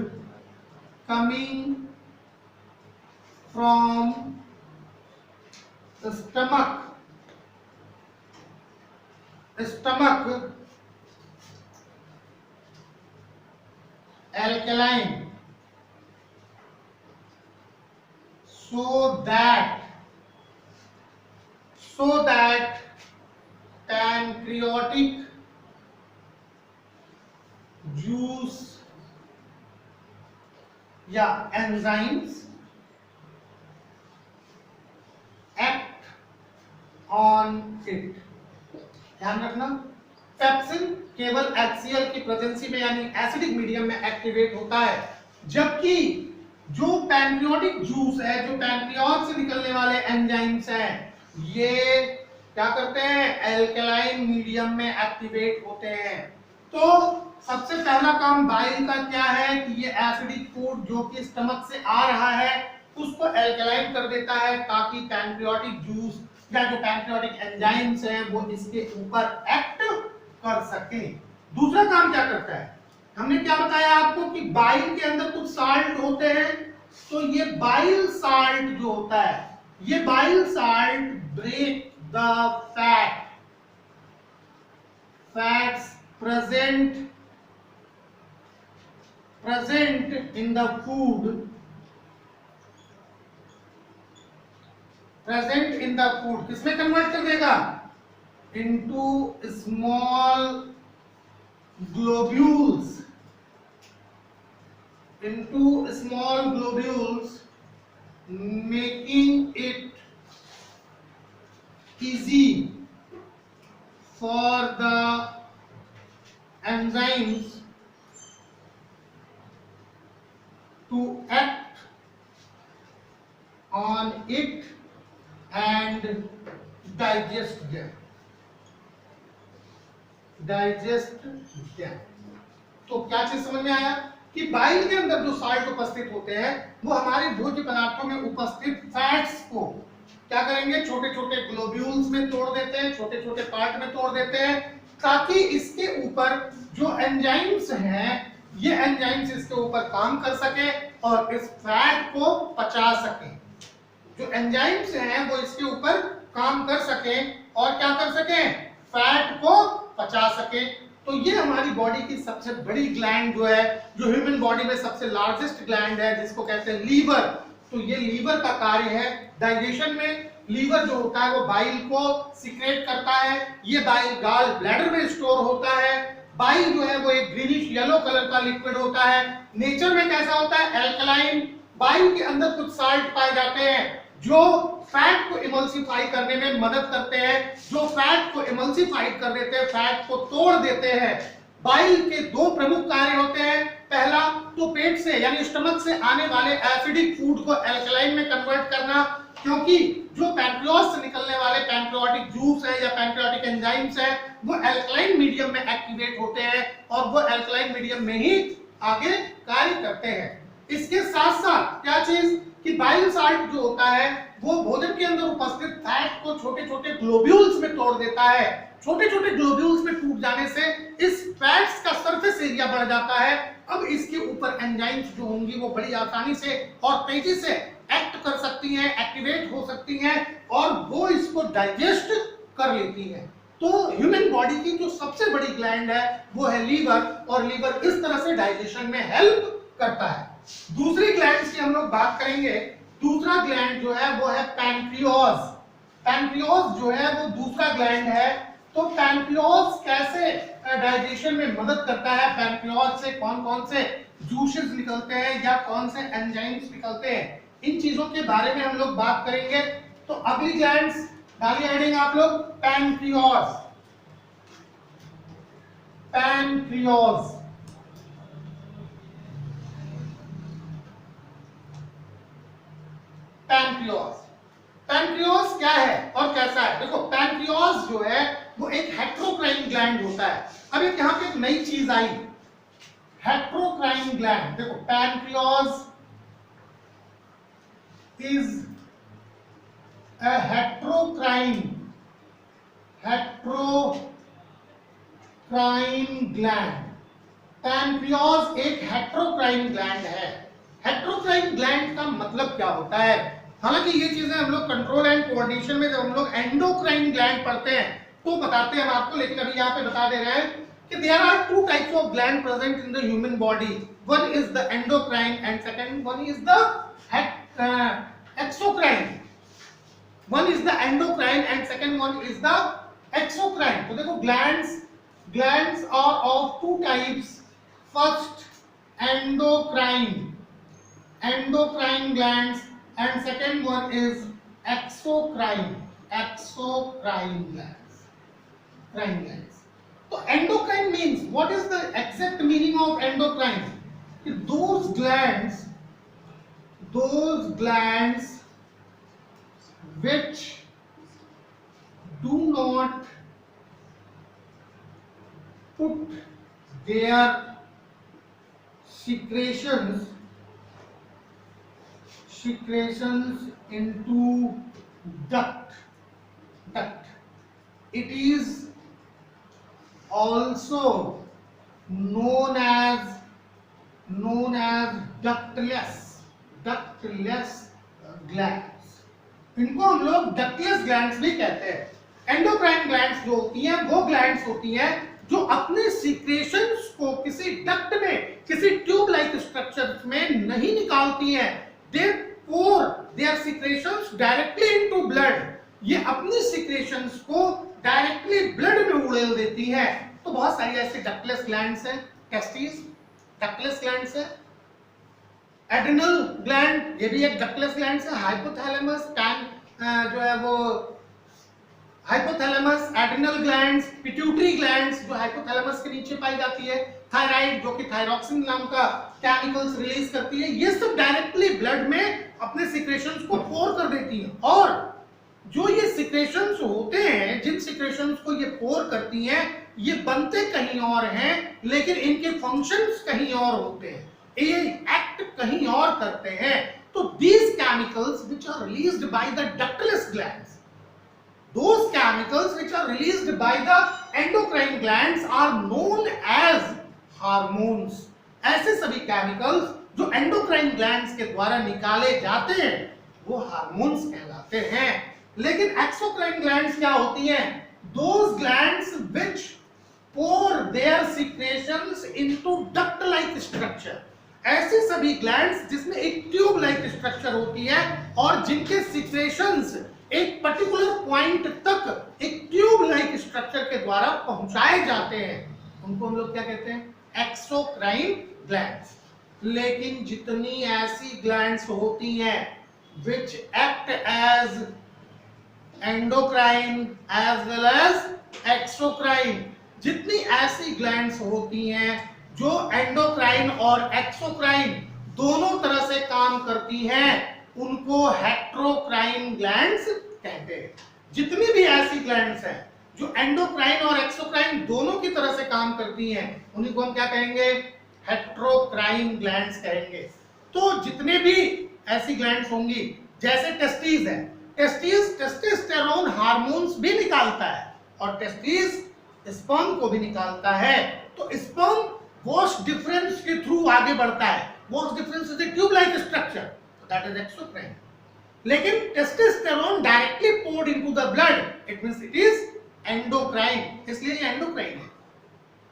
coming from the stomach alkaline, so that pancreatic juice या enzymes act on it। ध्यान रखना, पेप्सिन केवल HCl की प्रेजेंसी में यानी एसिडिक मीडियम में एक्टिवेट होता है, जबकि जो पैंक्रियाटिक जूस है, जो पैंक्रियाज से निकलने वाले एंजाइम्स हैं, ये क्या करते हैं, एल्कलाइन मीडियम में एक्टिवेट होते हैं। तो सबसे पहला काम बाइल का क्या है कि ये एसिडिक फूड जो कि स्टमक से आ रहा है उसको एल्कलाइन कर देता है ताकि पैंक्रियाटिक जूस या जो पैंक्रियाटिक एंजाइम्स हैं वो इसके ऊपर एक्ट कर सके। दूसरा काम क्या करता है, हमने क्या बताया आपको कि बाइल के अंदर कुछ साल्ट होते हैं। तो ये बाइल साल्ट जो होता है ये bile salt break the fats present in the food किसमें कन्वर्ट कर देगा? into small globules making it easy for the enzymes to act on it and digest them. तो क्या चीज समझ में आया कि बाइल के अंदर जो साल्ट उपस्थित होते हैं वो हमारे भोज्य पदार्थों में उपस्थित फैट्स को क्या करेंगे? छोटे छोटे ग्लोब्यूल्स में तोड़ देते हैं, छोटे छोटे पार्ट में तोड़ देते हैं, ताकि इसके ऊपर जो एंजाइम्स हैं ये एंजाइम्स इसके ऊपर काम कर सके और इस फैट को पचा सके। जो एंजाइम्स हैं वो इसके ऊपर काम कर सके और क्या कर सके? फैट को पचा सके। तो ये हमारी बॉडी की सबसे बड़ी ग्लैंड जो है, जो ह्यूमन बॉडी में सबसे लार्जेस्ट ग्लैंड है, जिसको कहते हैं लीवर। तो ये लीवर का कार्य है डाइजेशन में। लीवर जो होता है वो बाइल को सीक्रेट करता है। ये बाइल गाल ब्लैडर में स्टोर होता है। बाइल जो है वो एक ग्रीनिश येलो कलर का लिक्विड होता है। नेचर में कैसा होता है? एल्कलाइन। बाइल के अंदर कुछ साल्ट पाए जाते हैं जो फैट को इमल्सिफाई करने में मदद करते हैं, जो फैट को इमल्सिफाई कर देते हैं, फैट को तोड़ देते हैं। बाइल के दो प्रमुख कार्य होते हैं। पहला तो पेट से यानी स्टमक से आने वाले एसिडिक फूड को एल्कलाइन में कन्वर्ट करना, क्योंकि जो पैंक्रियास से निकलने वाले पैंक्रियाटिक जूस है या पैंक्रियाटिक एंजाइम्स है वो एल्कलाइन मीडियम में एक्टिवेट होते हैं और वो एल्कलाइन मीडियम में ही आगे कार्य करते हैं। इसके साथ साथ क्या चीज कि बाइल साल्ट जो होता है वो भोजन के अंदर उपस्थित फैट को छोटे छोटे ग्लोब्यूल्स में तोड़ देता है। छोटे छोटे ग्लोब्यूल्स में टूट जाने से इस फैट्स का सरफेस एरिया बढ़ जाता है। अब इसके ऊपर एंजाइम्स जो होंगी वो बड़ी आसानी से और तेजी से एक्ट कर सकती हैं, एक्टिवेट हो सकती हैं और वो इसको डाइजेस्ट कर लेती हैं। तो ह्यूमन बॉडी की जो सबसे बड़ी ग्लैंड है वो है लीवर, और लीवर इस तरह से डाइजेशन में हेल्प करता है। दूसरी ग्लैंड्स की हम लोग बात करेंगे। दूसरा ग्लैंड जो है वो है पैंक्रियास। पैंक्रियास जो है वो दूसरा ग्लैंड है। तो पैंक्रियास कैसे डाइजेशन में मदद करता है? पैंक्रियास से कौन कौन से जूसेस निकलते हैं या कौन से एंजाइम्स निकलते हैं, इन चीजों के बारे में हम लोग बात करेंगे। तो अगली ग्लैंड्स डालिए हेडिंग आप लोग पैंक्रियास। पैंक्रियास पैंक्रियास क्या है और कैसा है? देखो पैंक्रियास जो है वो एक हेट्रोक्राइन ग्लैंड होता है। अब एक यहाँ पे एक नई चीज आई, हेट्रोक्राइन ग्लैंड। देखो pancreas is a heterocrine gland। Pancreas एक हेट्रोक्राइन ग्लैंड है। हेट्रोक्राइन ग्लैंड का मतलब क्या होता है? हालांकि ये चीजें हम लोग कंट्रोल एंड कोऑर्डिनेशन में जब हम लोग एंडोक्राइन ग्लैंड पढ़ते हैं तो बताते हैं हम आपको, लेकिन अभी यहाँ पे बता दे रहे हैं कि there are two types of gland present in the human body. One is the endocrine and second one is the exocrine. One is the endocrine and second one is the exocrine। तो देखो glands are of two types। First endocrine glands and second one is exocrine glands। तो endocrine means, what is the exact meaning of endocrine? Those glands which do not put their secretions into duct. It is also known as ductless glands। इनको हम लोग ductless glands भी कहते हैं। Endocrine glands जो होती हैं वो ग्लैंड्स होती हैं जो अपने सीक्रेशंस को किसी डक्ट में, किसी ट्यूब लाइक स्ट्रक्चर में नहीं निकालती हैं। They pour their secretions directly into blood. ये अपनी सीक्रेशंस को डायरेक्टली ब्लड में उड़ेल देती हैं। तो बहुत सारी ऐसी डक्टलेस ग्लैंड्स हैं। टेस्टिस डक्टलेस ग्लैंड्स है। एड्रिनल ग्लैंड ये भी एक डक्टलेस ग्लैंड है। हाइपोथैलेमस जो है वो hypothalamus, adrenal glands, pituitary glands जो हाइपोथैलेमस के नीचे पाई जाती है, थायराइड जो कि थायरॉक्सिन नाम का केमिकल्स रिलीज करती है, ये सब डायरेक्टली ब्लड में अपने सिक्रेशंस को पोर कर देती हैं। और जो ये सिक्रेशंस होते हैं, जिन सिक्रेशंस को ये पोर करती हैं, ये बनते कहीं और हैं लेकिन इनके फंक्शंस कहीं और होते हैं, ये एक्ट कहीं और करते हैं। तो these chemicals which are released by the ductless glands, those chemicals which are released by the endocrine glands are known as hormones। ऐसे सभी केमिकल्स जो एंडोक्राइन ग्लैंड्स के द्वारा निकाले जाते हैं वो हार्मोन्स कहलाते हैं। लेकिन एक्सोक्राइन ग्लैंड्स क्या होती हैं? Those glands which pour their secretions into duct-like structure। ऐसे सभी ग्लैंड्स जिसमें एक ट्यूब लाइक स्ट्रक्चर होती है और जिनके सिक्रेशंस एक पर्टिकुलर पॉइंट तक एक ट्यूब लाइक स्ट्रक्चर के द्वारा पहुंचाए जाते हैं, उनको हम लोग क्या कहते हैं? Exocrine glands. लेकिन जितनी ऐसी ग्लैंड्स होती हैं which act as endocrine as well as exocrine, जितनी ऐसी ग्लैंड्स होती हैं जो एंडोक्राइन और एक्सोक्राइन दोनों तरह से काम करती हैं, उनको हेट्रोक्राइन ग्लैंड्स कहते हैं। जितनी भी ऐसी ग्लैंड्स हैं जो एंडोक्राइन और एक्सोक्राइन दोनों की तरह से काम करती हैं, उन्हीं को हम क्या कहेंगे? हेट्रोक्राइन ग्लैंड्स कहेंगे। तो जितने भी ऐसी ग्लैंड्स होंगी, जैसे टेस्टिस है, टेस्टिस टेस्टोस्टेरोन हार्मोन्स भी निकालता है और टेस्टिस स्पर्म को भी निकालता है। तो स्पर्म वॉश डिफरेंस के थ्रू आगे बढ़ता है। Vas deferens is a tube like structure, that is exocrine. लेकिन testosterone directly poured into the blood, it means it is endocrine, इसलिए ये एंडोक्राइन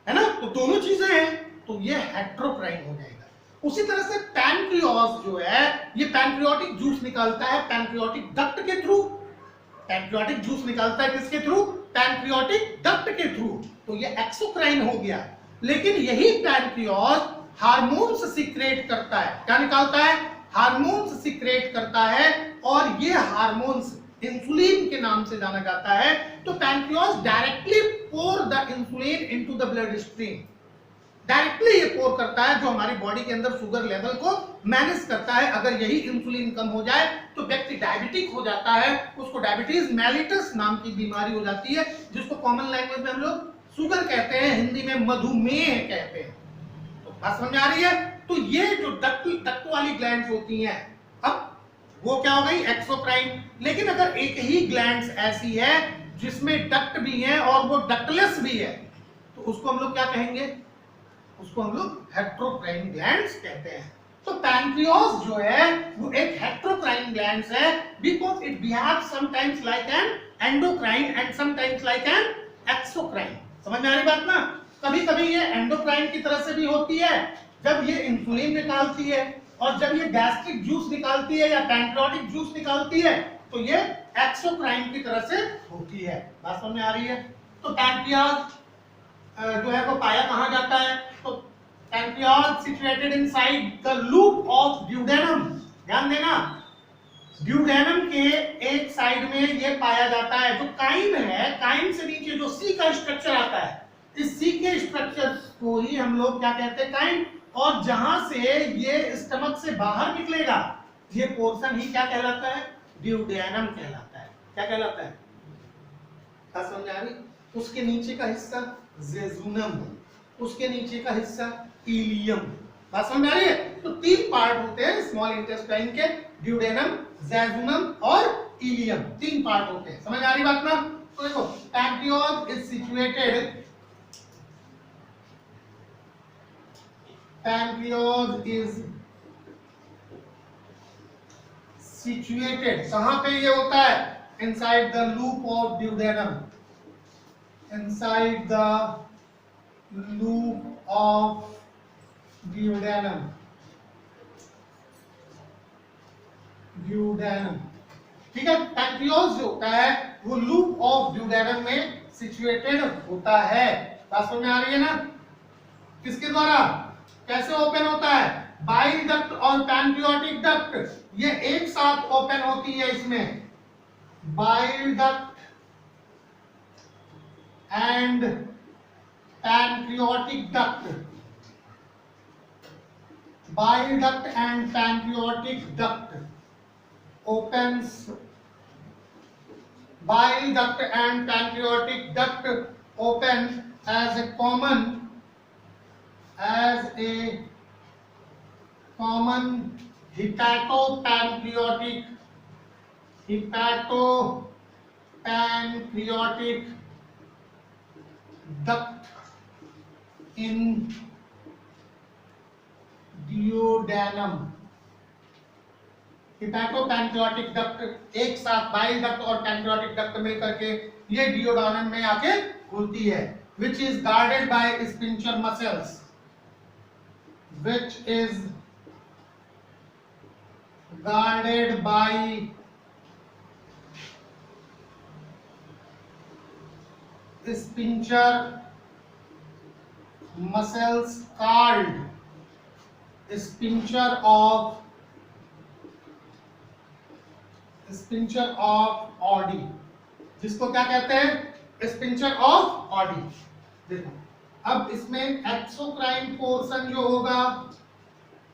है ना? तो दोनों चीजें हैं, तो ये हेट्रोक्राइन हो जाएगा। उसी तरह से पैनक्रियास जो है, ये पैनक्रियाटिक जूस निकालता है पैनक्रियाटिक डक्ट के थ्रू। पैनक्रियाटिक जूस निकालता है किसके थ्रू? पैनक्रियाटिक डक्ट के थ्रू। तो ये एक्सोक्राइन हो गया। लेकिन यही पैनक्रियास हार्मोन्स सीक्रेट करता है। क्या निकालता है? हार्मोन्स सीक्रेट करता है और ये हार्मोन्स इंसुलिन के नाम से जाना जाता है। तो pancreas directly pour the insulin into the blood stream. Directly ये पोर करता है, जो हमारी बॉडी के अंदर शुगर लेवल को मैनेज करता है। अगर यही इंसुलिन कम हो जाए तो व्यक्ति डायबिटिक हो जाता है, उसको डायबिटीज मेलिटस नाम की बीमारी हो जाती है, जिसको कॉमन लैंग्वेज में हम लोग शुगर कहते हैं, हिंदी में मधुमेह कहते हैं। तो बात समझ में आ रही है? तो ये जो डक्ट वाली ग्लैंड्स होती हैं, अब वो क्या हो गई? एक्सोक्राइन। लेकिन अगर एक ही ग्लैंड्स ऐसी है जिसमें डक्ट भी है और वो डक्टलेस भी है, तो उसको हम लोग क्या कहेंगे? उसको हम लोग हेट्रोक्राइन ग्लैंड्स कहते हैं। तो पैनक्रियास जो है वो एक हेट्रोक्राइन ग्लैंड्स है, because it behaves sometimes like an endocrine and sometimes like an exocrine. समझ में आ रही बात ना? कभी कभी ये एंडोक्राइन की तरह से भी होती है जब ये इंसुलिन निकालती है, और जब ये गैस्ट्रिक जूस निकालती है या पैनक्रियाटिक जूस निकालती है तो ये एक्सोक्राइन की तरह से होती है। बात समझ में आ रही है? तो पैनक्रियास जो है वो पाया कहाँ जाता है? तो pancreas situated inside the loop of duodenum. ध्यान देना, ड्यूडेनम के एक साइड में ये पाया जाता है। जो काइम है, काइम से नीचे जो सी का स्ट्रक्चर आता है, इस सी के स्ट्रक्चर को ही हम लोग क्या कहते हैं? काइम। और जहां से ये स्टमक से बाहर निकलेगा, ये पोर्शन ही क्या कहलाता है? ड्यूडेनम कहलाता है। क्या कहलाता है? क्या समझ आ रही? उसके नीचे का हिस्सा जेजुनम, उसके नीचे का हिस्सा इलियम। बात समझ में आ रही है? तो तीन पार्ट होते हैं स्मॉल इंटेस्टाइन के, ड्यूडेनम, जेजुनम और इलियम, तीन पार्ट होते हैं। समझ आ रही बात ना? तो देखो, pancreas is situated, pancreas is situated, कहां पे ये होता है? Inside the loop of duodenum, inside the loop of duodenum, duodenum, ठीक है। पैंक्रियोज जो होता है वो लूप ऑफ ड्यूडेनम में सिचुएटेड होता है। बात समझ में आ रही है ना? किसके द्वारा, कैसे ओपन होता है? बाइल डक्ट और पैंक्रियाटिक डक्ट ये एक साथ ओपन होती है इसमें, bile duct and pancreatic duct, bile duct and pancreatic duct opens, bile duct and pancreatic duct open as a common hepatopancreatic duct in duodenum। Hepatopancreatic duct एक साथ bile duct और pancreatic duct मिलकर के ये डियोडेनम में आके खुलती है, which is guarded by sphincter muscles, which is guarded by sphincter muscles called sphincter of Oddi, जिसको क्या कहते हैं? Sphincter of Oddi. देखो अब इसमें एक्सोक्राइन पोर्शन जो होगा,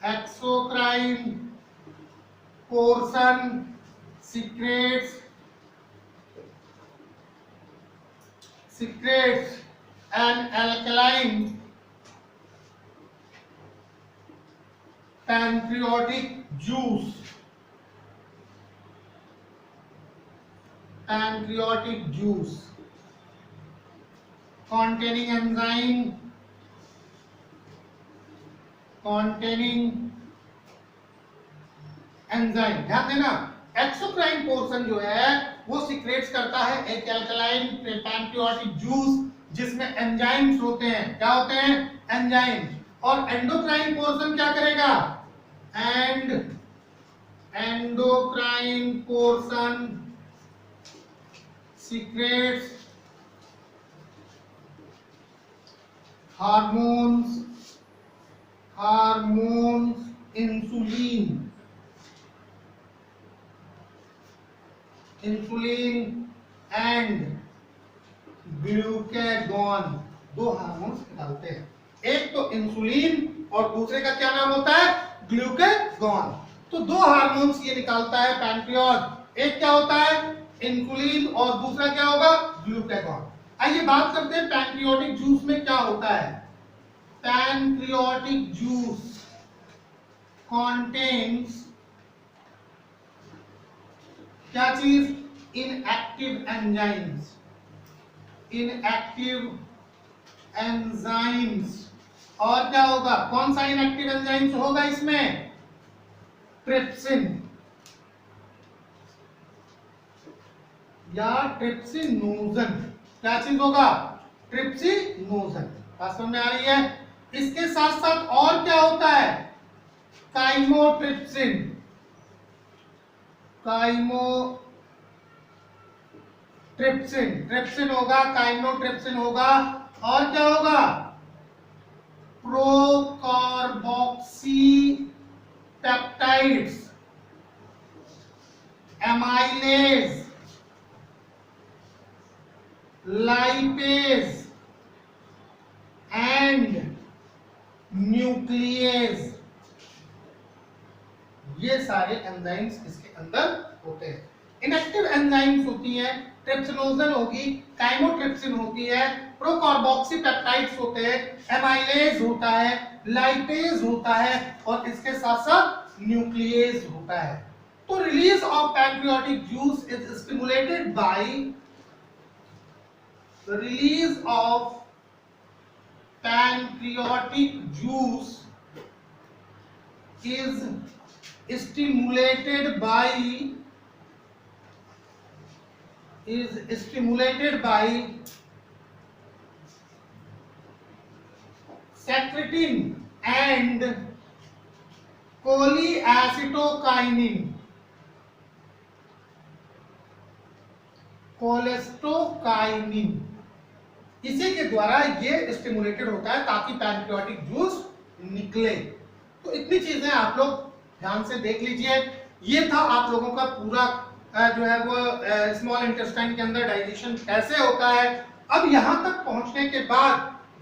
exocrine portion secretes an alkaline pancreatic juice, pancreatic juice containing enzyme ध्यान देना, एक्सोक्राइन पोर्शन जो है वो सीक्रेट्स करता है एक एल्कलाइन पैंक्रियाटिक जूस जिसमें एंजाइम्स होते हैं। क्या होते हैं? एंजाइम्स। और एंडोक्राइन पोर्शन क्या करेगा? Endocrine portion secretes hormones, insulin and glucagon, दो हार्मोन्स निकालते हैं, एक तो इंसुलिन और दूसरे का क्या नाम होता है? ग्लूकागॉन। तो दो हार्मोन्स ये निकालता है पैंक्रियाज, एक क्या होता है? इंसुलिन और दूसरा क्या होगा? ग्लूकागॉन। आइए बात करते हैं पैंक्रियाटिक जूस में क्या होता है। पैंक्रियाटिक जूस contains क्या चीज? Inactive enzymes, inactive enzymes. और क्या होगा? कौन सा इनएक्टिव एंजाइम्स होगा इसमें? ट्रिप्सिन या ट्रिप्सिनोजन। क्या चीज होगा? ट्रिप्सिनोजन। बात समझ में आ रही है? इसके साथ साथ और क्या होता है? काइमोट्रिप्सिन, ट्रिप्सिन होगा, काइमोट्रिप्सिन होगा, और क्या होगा? Procarboxypeptidases, amylase, lipase and nuclease, ये सारे एंजाइम्स इसके अंदर होते हैं। इनएक्टिव एंजाइम्स होती हैं, ट्रिप्सिनोजन होगी, काइमोट्रिप्सिन होती है, प्रोकार्बोक्सी पेप्टाइड्स होते हैं, एमाइलेज होता है, लाइपेज होता है, और इसके साथ साथ न्यूक्लियेज होता है। तो release of pancreatic juice is stimulated by the release of pancreatic juice is stimulated by secretin and cholecystokinin. इसी के द्वारा ये स्टिमुलेटेड होता है ताकि पैनक्रियाटिक जूस निकले। तो इतनी चीजें आप लोग ध्यान से देख लीजिए। ये था आप लोगों का पूरा जो है वो स्मॉल इंटेस्टाइन के अंदर डाइजेशन कैसे होता है। अब यहाँ तक पहुंचने के बाद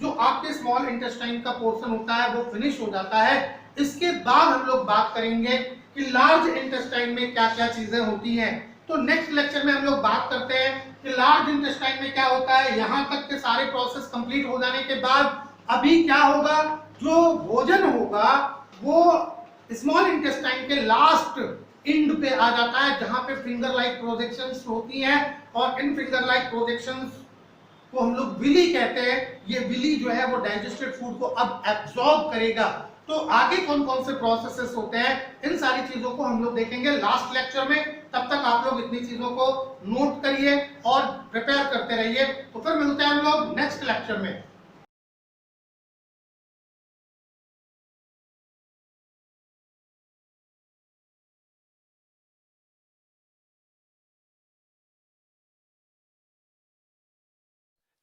जो आपके स्मॉल इंटेस्टाइन का पोर्शन होता है वो फिनिश हो जाता है। इसके बाद हम लोग बात करेंगे कि लार्ज इंटेस्टाइन में क्या क्या चीजें होती हैं। तो नेक्स्ट लेक्चर में हम लोग बात करते हैं कि लार्ज इंटेस्टाइन में क्या होता है। यहाँ तक के सारे प्रोसेस कंप्लीट हो जाने के बाद अभी क्या होगा, जो भोजन होगा वो स्मॉल इंटेस्टाइन के लास्ट एंड पे आ जाता है, जहां पे फिंगर लाइक प्रोजेक्शंस होती हैं। और इन फिंगर लाइक प्रोजेक्शंस को हम लोग विली कहते हैं। ये विली जो है वो डाइजेस्टेड फूड को अब एब्जॉर्ब करेगा। तो आगे कौन कौन से प्रोसेसेस होते हैं, इन सारी चीजों को हम लोग देखेंगे लास्ट लेक्चर में। तब तक आप लोग इतनी चीजों को नोट करिए और प्रिपेयर करते रहिए। तो फिर मिलते हैं हम लोग नेक्स्ट लेक्चर में।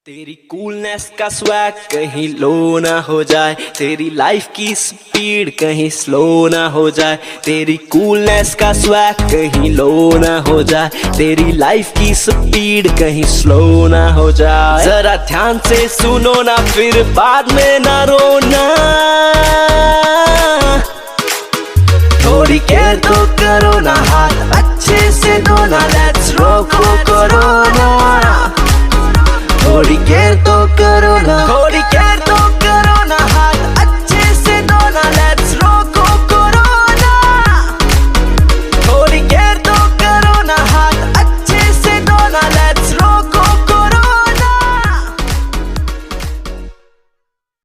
तेरी कूलनेस का स्वैग कहीं लो ना हो जाए, तेरी लाइफ की स्पीड कहीं स्लो ना हो जाए। तेरी कूलनेस का स्वैग कहीं लो ना हो जाए, तेरी लाइफ की स्पीड कहीं स्लो ना हो जाए। जरा ध्यान से सुनो ना, फिर बाद में ना रोना। थोड़ी केयर तो करो ना, हाथ अच्छे से धोना। लेट्स रोको कोरोना, थोड़ी केयर तो करो ना।